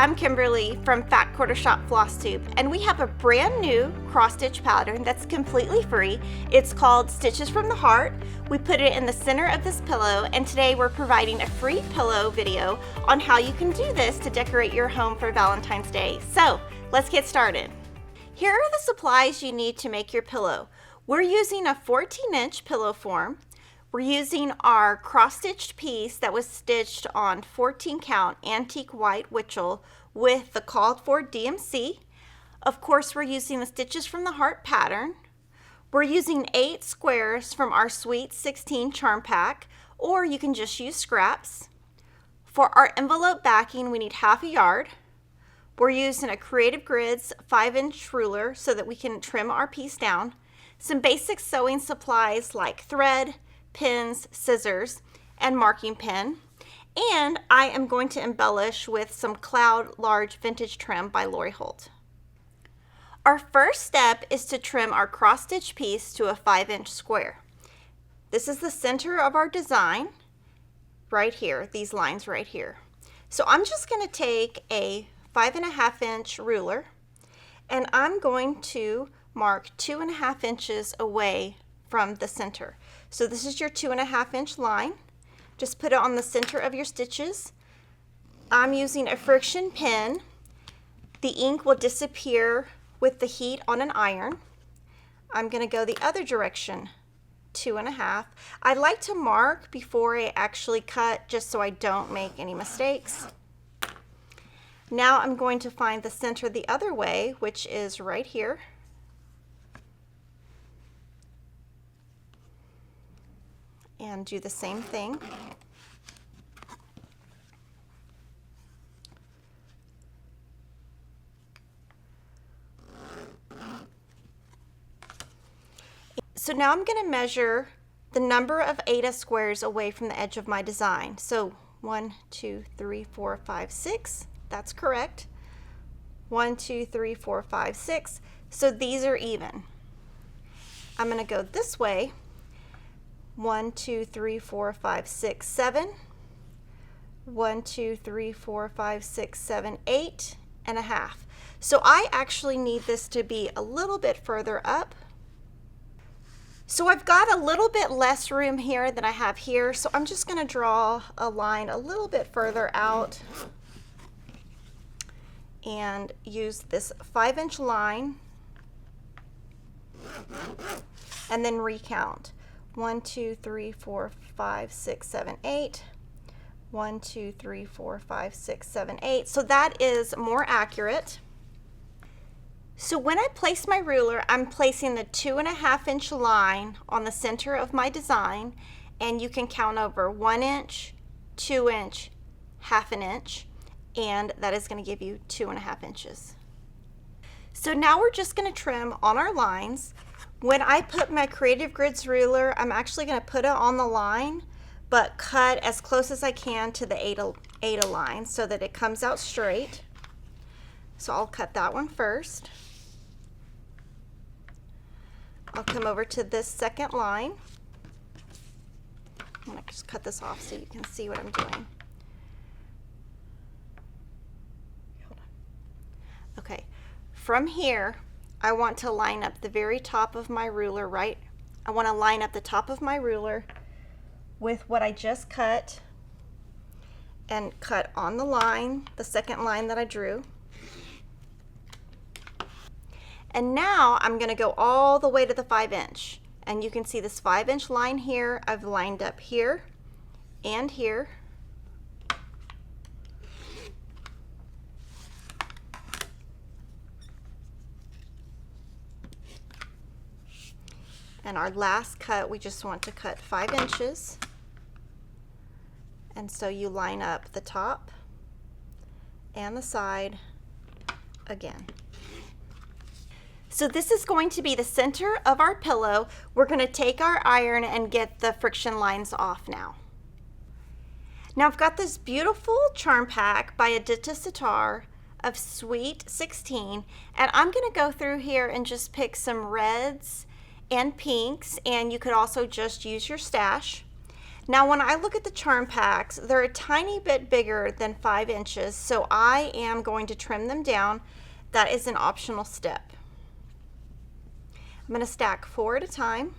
I'm Kimberly from Fat Quarter Shop Flosstube, and we have a brand new cross-stitch pattern that's completely free. It's called Stitches from the Heart. We put it in the center of this pillow, and today we're providing a free pillow video on how you can do this to decorate your home for Valentine's Day. So let's get started. Here are the supplies you need to make your pillow. We're using a 14-inch pillow form. We're using our cross-stitched piece that was stitched on 14 count antique white Witchell with the called for DMC. Of course, we're using the Stitches from the Heart pattern. We're using 8 squares from our Sweet 16 charm pack, or you can just use scraps. For our envelope backing, we need ½ yard. We're using a Creative Grids 5-inch ruler so that we can trim our piece down. Some basic sewing supplies like thread, pins, scissors, and marking pen. And I am going to embellish with some Cloud Large Vintage Trim by Lori Holt. Our first step is to trim our cross-stitch piece to a 5-inch square. This is the center of our design right here, these lines right here. So I'm just going to take a 5.5-inch ruler and I'm going to mark 2.5 inches away from the center. So this is your 2.5-inch line. Just put it on the center of your stitches. I'm using a friction pen. The ink will disappear with the heat on an iron. I'm going to go the other direction, 2.5. I like to mark before I actually cut just so I don't make any mistakes. Now I'm going to find the center the other way, which is right here. And do the same thing. So now I'm going to measure the number of Aida squares away from the edge of my design. So 1, 2, 3, 4, 5, 6. That's correct. 1, 2, 3, 4, 5, 6. So these are even. I'm going to go this way. 1, 2, 3, 4, 5, 6, 7. 1, 2, 3, 4, 5, 6, 7, 8.5. So I actually need this to be a little bit further up. So I've got a little bit less room here than I have here, so I'm just going to draw a line a little bit further out and use this 5-inch line and then recount. 1, 2, 3, 4, 5, 6, 7, 8. 1, 2, 3, 4, 5, 6, 7, 8. So that is more accurate. So when I place my ruler, I'm placing the 2.5-inch line on the center of my design, and you can count over 1 inch, 2 inch, ½ an inch, and that is going to give you 2.5 inches. So now we're just going to trim on our lines. When I put my Creative Grids ruler, I'm actually going to put it on the line, but cut as close as I can to the Aida line so that it comes out straight. So I'll cut that one first. I'll come over to this second line. I'm going to just cut this off so you can see what I'm doing. Hold on. Okay, from here, I want to line up the very top of my ruler, right? I want to line up the top of my ruler with what I just cut and cut on the line, the second line that I drew. And now I'm going to go all the way to the 5-inch. And you can see this 5-inch line here. I've lined up here and here. And our last cut, we just want to cut 5 inches. And so you line up the top and the side again. So this is going to be the center of our pillow. We're going to take our iron and get the friction lines off now. Now I've got this beautiful charm pack by Aditya Sitar of Sweet 16, and I'm going to go through here and just pick some reds and pinks, and you could also just use your stash. Now when I look at the charm packs, they're a tiny bit bigger than 5 inches, so I am going to trim them down. That is an optional step. I'm going to stack 4 at a time,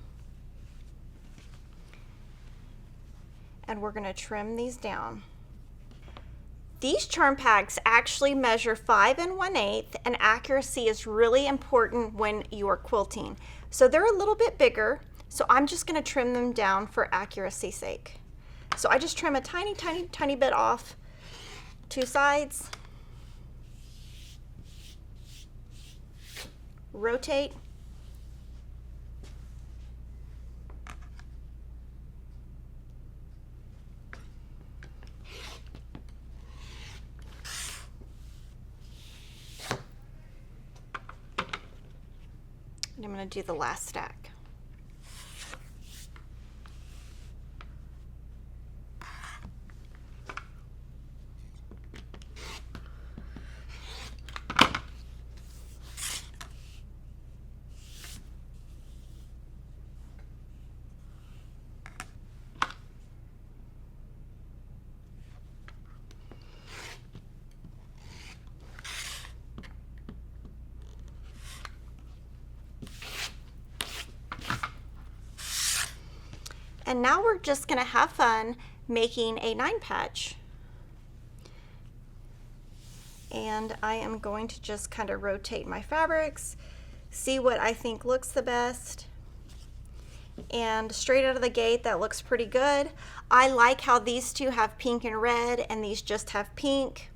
and we're going to trim these down. These charm packs actually measure 5 1/8, and accuracy is really important when you are quilting. So they're a little bit bigger, so I'm just going to trim them down for accuracy's sake. So I just trim a tiny bit off 2 sides, rotate, and I'm going to do the last stack. And now we're just going to have fun making a 9 patch. And I am going to just kind of rotate my fabrics, see what I think looks the best. And straight out of the gate, that looks pretty good. I like how these two have pink and red, and these just have pink.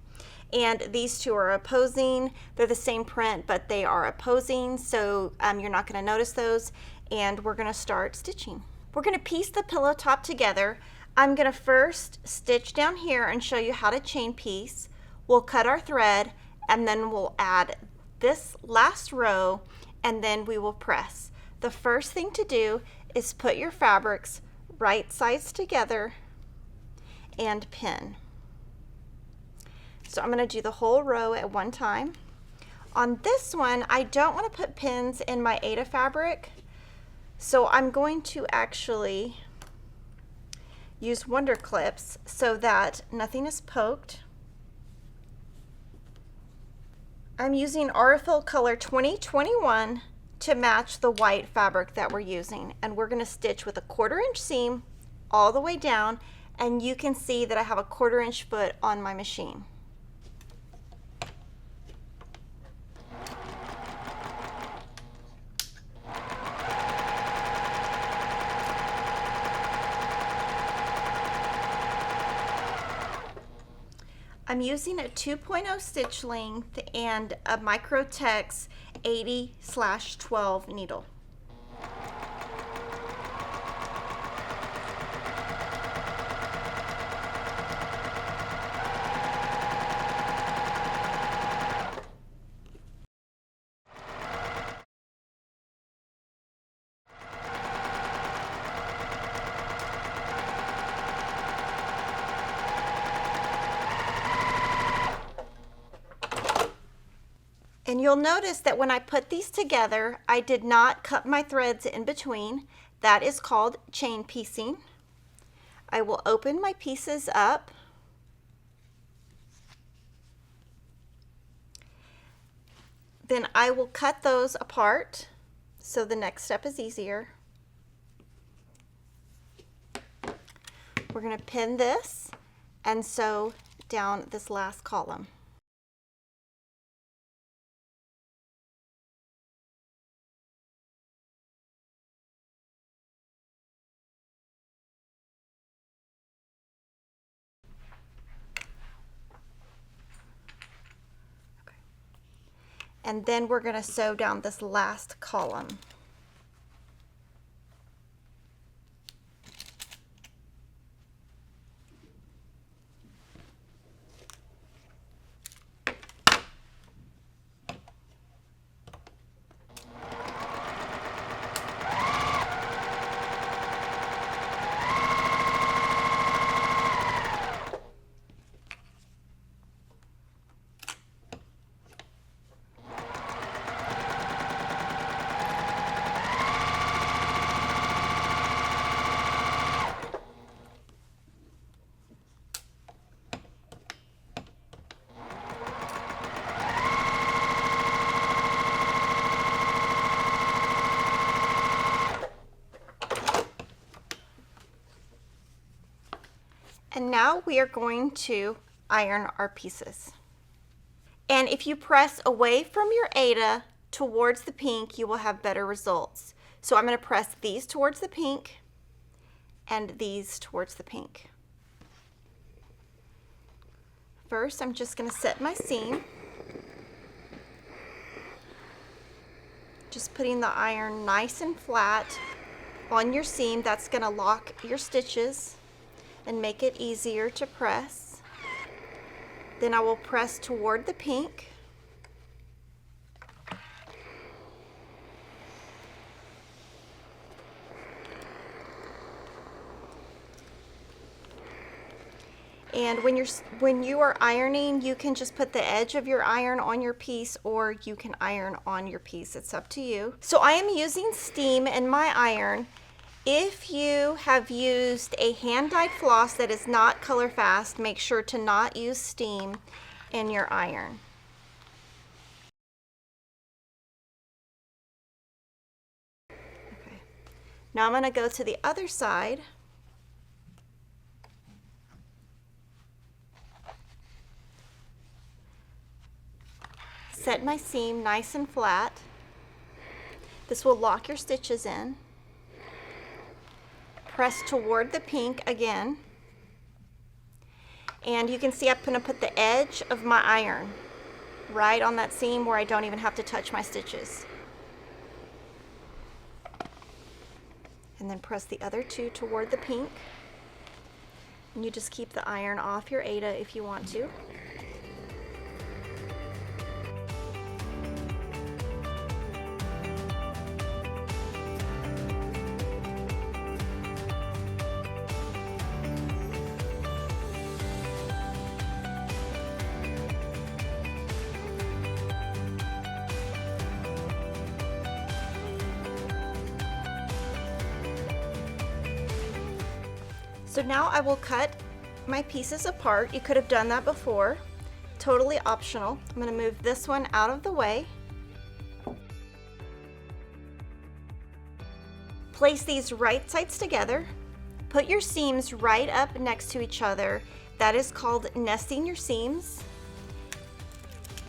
And these two are opposing. They're the same print, but they are opposing, so you're not going to notice those. And we're going to start stitching. We're going to piece the pillow top together. I'm going to first stitch down here and show you how to chain piece. We'll cut our thread, and then we'll add this last row, and then we will press. The first thing to do is put your fabrics right sides together and pin. So I'm going to do the whole row at one time. On this one, I don't want to put pins in my Aida fabric, so I'm going to actually use Wonder Clips so that nothing is poked. I'm using Aurifil color 2021 to match the white fabric that we're using, and we're going to stitch with a 1/4 inch seam all the way down, and you can see that I have a 1/4 inch foot on my machine. I'm using a 2.0 stitch length and a Microtex 80/12 needle. And you'll notice that when I put these together, I did not cut my threads in between. That is called chain piecing. I will open my pieces up. Then I will cut those apart, so the next step is easier. We're going to pin this and sew down this last column. And then we're going to sew down this last column. And now we are going to iron our pieces. And if you press away from your Ada towards the pink, you will have better results. So I'm going to press these towards the pink and these towards the pink. First, I'm just going to set my seam. Just putting the iron nice and flat on your seam. That's going to lock your stitches and make it easier to press. Then I will press toward the pink. And when you are ironing, you can just put the edge of your iron on your piece, or you can iron on your piece. It's up to you. So I am using steam in my iron. If you have used a hand-dyed floss that is not color fast, make sure to not use steam in your iron. Okay. Now I'm going to go to the other side. Set my seam nice and flat. This will lock your stitches in. Press toward the pink again. And you can see I'm going to put the edge of my iron right on that seam where I don't even have to touch my stitches. And then press the other two toward the pink. And you just keep the iron off your Ada if you want to. So now I will cut my pieces apart. You could have done that before. Totally optional. I'm going to move this one out of the way. Place these right sides together. Put your seams right up next to each other. That is called nesting your seams.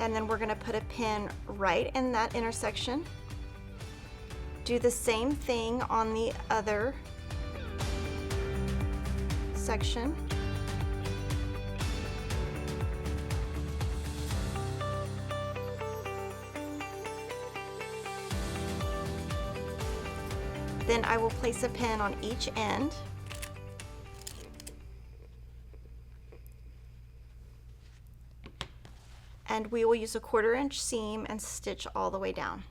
And then we're going to put a pin right in that intersection. Do the same thing on the other section. Then I will place a pin on each end. And we will use a 1/4 inch seam and stitch all the way down.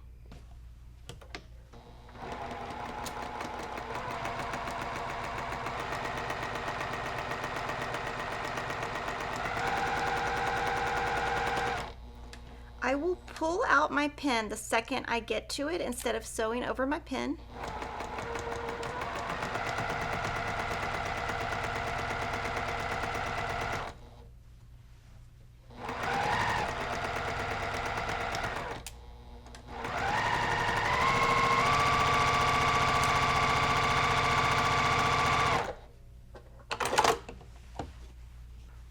I will pull out my pin the second I get to it instead of sewing over my pin.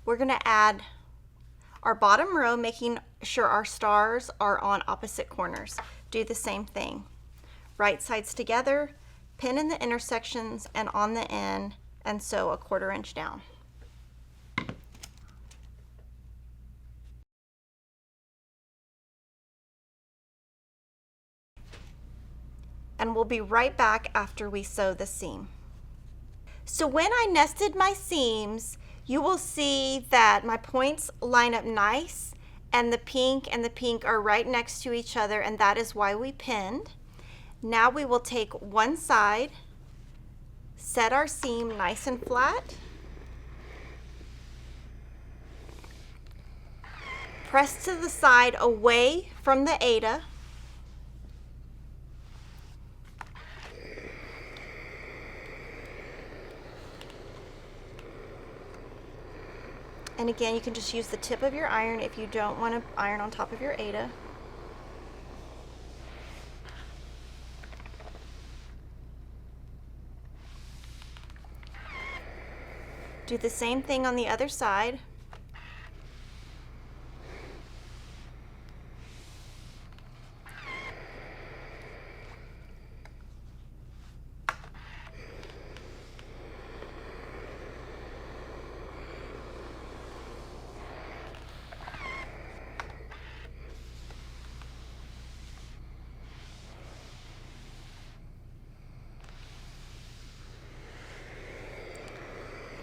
We're going to add our bottom row, making sure our stars are on opposite corners. Do the same thing. Right sides together, pin in the intersections and on the end, and sew a 1/4 inch down. And we'll be right back after we sew the seam. So when I nested my seams, you will see that my points line up nice, and the pink are right next to each other, and that is why we pinned. Now we will take one side, set our seam nice and flat, press to the side away from the Ada, and again, you can just use the tip of your iron if you don't want to iron on top of your Ada. Do the same thing on the other side.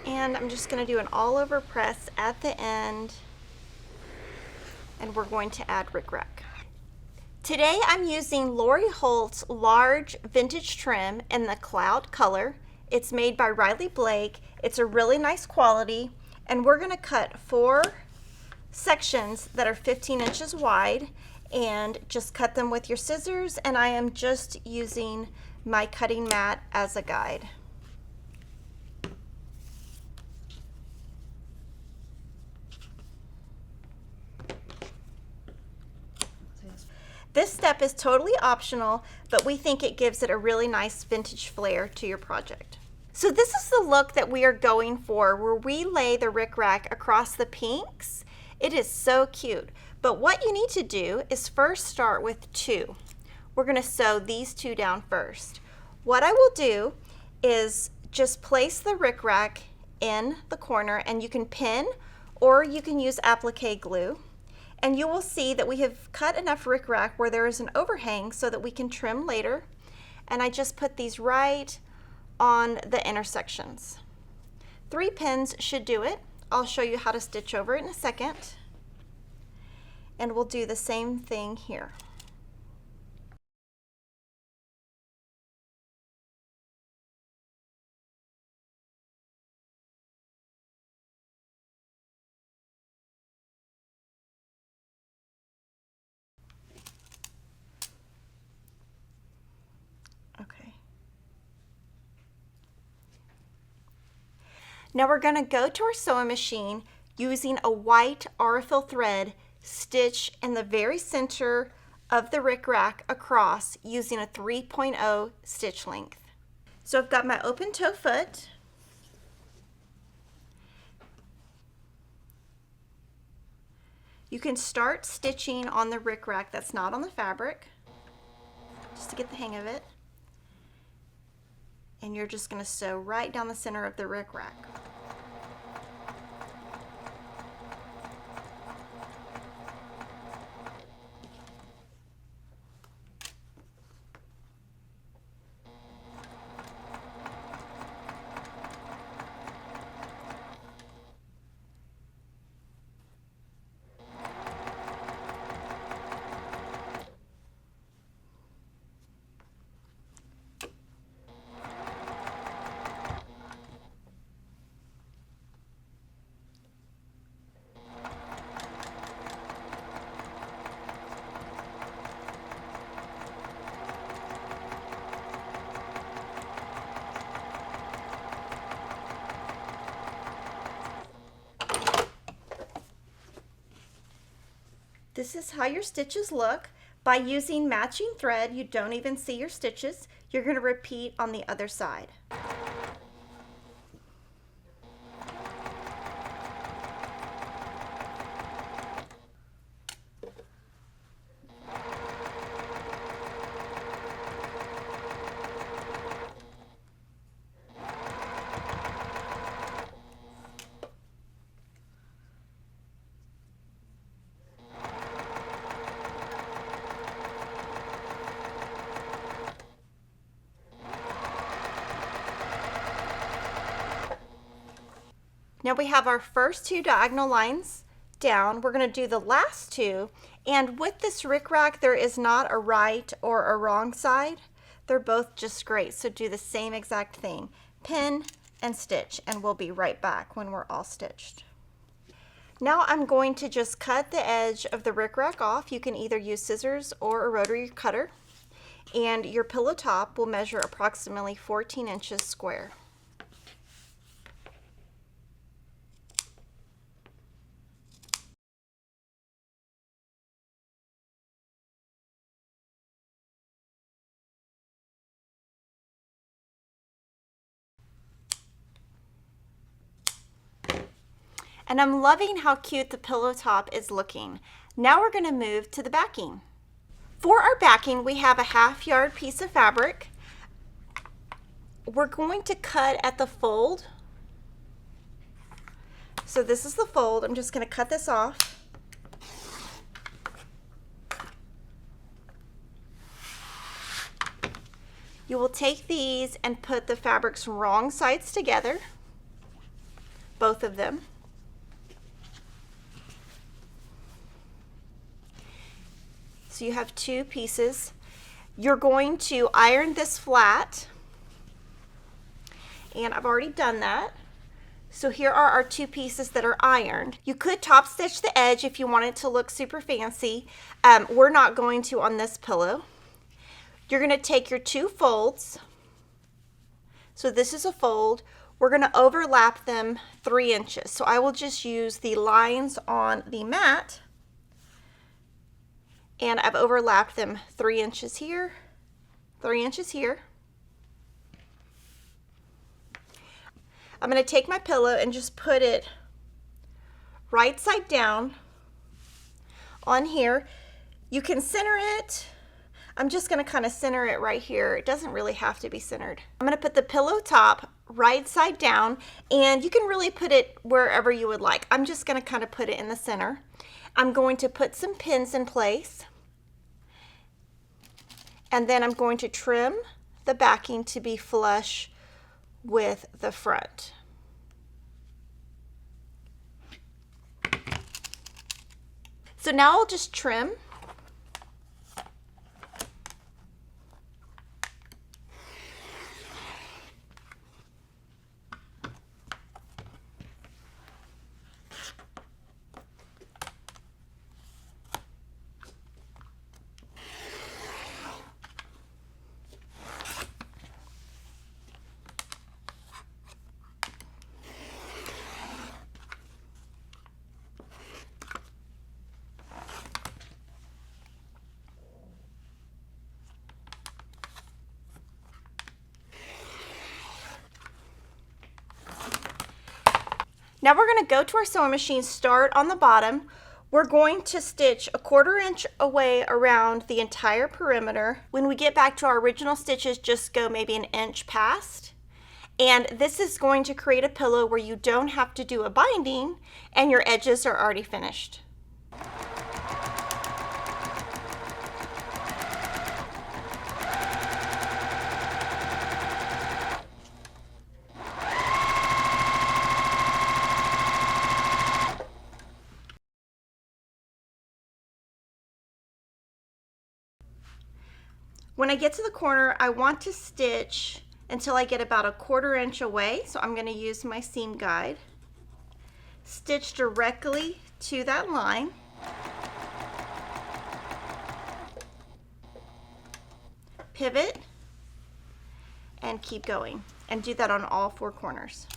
And I'm just going to do an all over press at the end, and we're going to add Ric-Rac. Today I'm using Lori Holt's large vintage trim in the cloud color. It's made by Riley Blake. It's a really nice quality, and we're going to cut 4 sections that are 15 inches wide and just cut them with your scissors, and I am just using my cutting mat as a guide. This step is totally optional, but we think it gives it a really nice vintage flair to your project. So this is the look that we are going for, where we lay the Ric-Rac across the pinks. It is so cute, but what you need to do is first start with 2. We're going to sew these 2 down first. What I will do is just place the Ric-Rac in the corner, and you can pin or you can use applique glue. And you will see that we have cut enough Ric-Rac where there is an overhang so that we can trim later. And I just put these right on the intersections. 3 pins should do it. I'll show you how to stitch over it in a second. And we'll do the same thing here. Okay. Now we're going to go to our sewing machine using a white Aurifil thread, stitch in the very center of the Ric-Rac across using a 3.0 stitch length. So I've got my open toe foot. You can start stitching on the Ric-Rac that's not on the fabric, just to get the hang of it. And you're just going to sew right down the center of the Ric-Rac. This is how your stitches look. By using matching thread, you don't even see your stitches. You're going to repeat on the other side. Now we have our first 2 diagonal lines down. We're going to do the last 2, and with this Ric-Rac there is not a right or a wrong side. They're both just great, so do the same exact thing. Pin and stitch, and we'll be right back when we're all stitched. Now I'm going to just cut the edge of the Ric-Rac off. You can either use scissors or a rotary cutter, and your pillow top will measure approximately 14 inches square. And I'm loving how cute the pillow top is looking. Now we're going to move to the backing. For our backing, we have a 1/2 yard piece of fabric. We're going to cut at the fold. So this is the fold. I'm just going to cut this off. You will take these and put the fabric's wrong sides together, both of them. So you have 2 pieces. You're going to iron this flat, and I've already done that. So here are our 2 pieces that are ironed. You could top stitch the edge if you want it to look super fancy. We're not going to on this pillow. You're going to take your 2 folds. So this is a fold. We're going to overlap them 3 inches. So I will just use the lines on the mat, and I've overlapped them 3 inches here, 3 inches here. I'm going to take my pillow and just put it right side down on here. You can center it. I'm just going to kind of center it right here. It doesn't really have to be centered. I'm going to put the pillow top right side down, and you can really put it wherever you would like. I'm just going to kind of put it in the center. I'm going to put some pins in place, and then I'm going to trim the backing to be flush with the front. So now I'll just trim. Now we're going to go to our sewing machine, start on the bottom. We're going to stitch 1/4 inch away around the entire perimeter. When we get back to our original stitches, just go maybe an inch past. And this is going to create a pillow where you don't have to do a binding and your edges are already finished. When I get to the corner, I want to stitch until I get about 1/4 inch away. So I'm going to use my seam guide. Stitch directly to that line. Pivot and keep going. And do that on all 4 corners.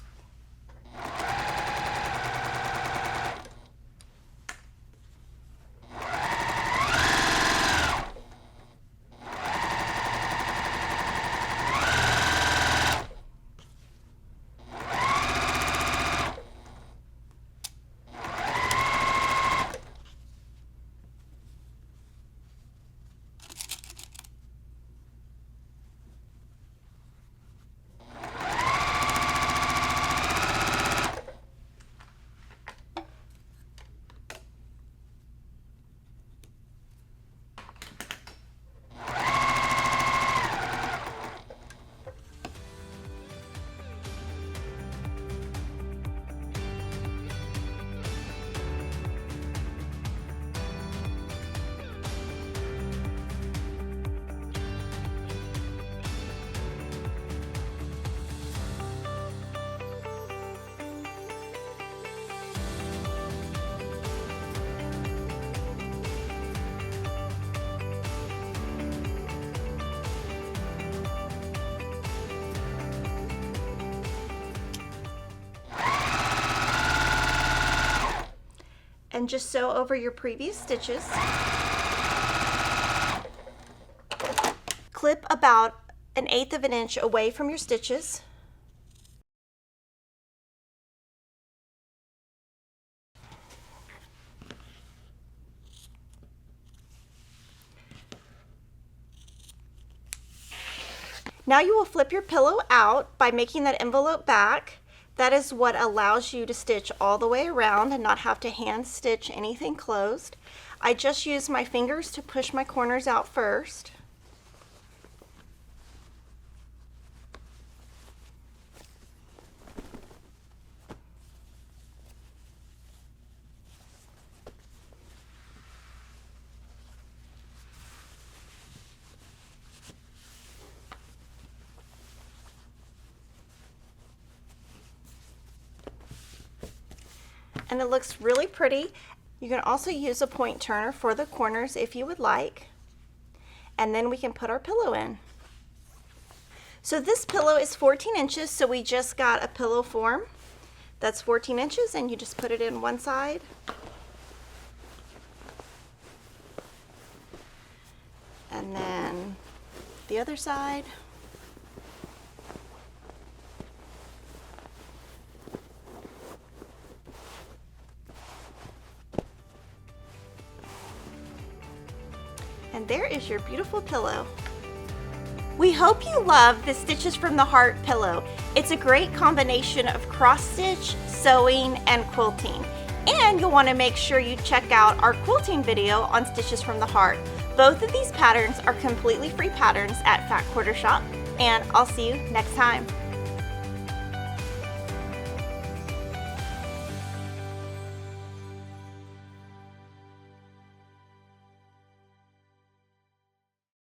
And just sew over your previous stitches. Clip about 1/8 of an inch away from your stitches. Now you will flip your pillow out by making that envelope back. That is what allows you to stitch all the way around and not have to hand stitch anything closed. I just use my fingers to push my corners out first. And it looks really pretty. You can also use a point turner for the corners if you would like. And then we can put our pillow in. So this pillow is 14 inches, so we just got a pillow form that's 14 inches, and you just put it in one side. And then the other side. And there is your beautiful pillow. We hope you love the Stitches from the Heart pillow. It's a great combination of cross stitch, sewing, and quilting. And you'll want to make sure you check out our quilting video on Stitches from the Heart. Both of these patterns are completely free patterns at Fat Quarter Shop, and I'll see you next time.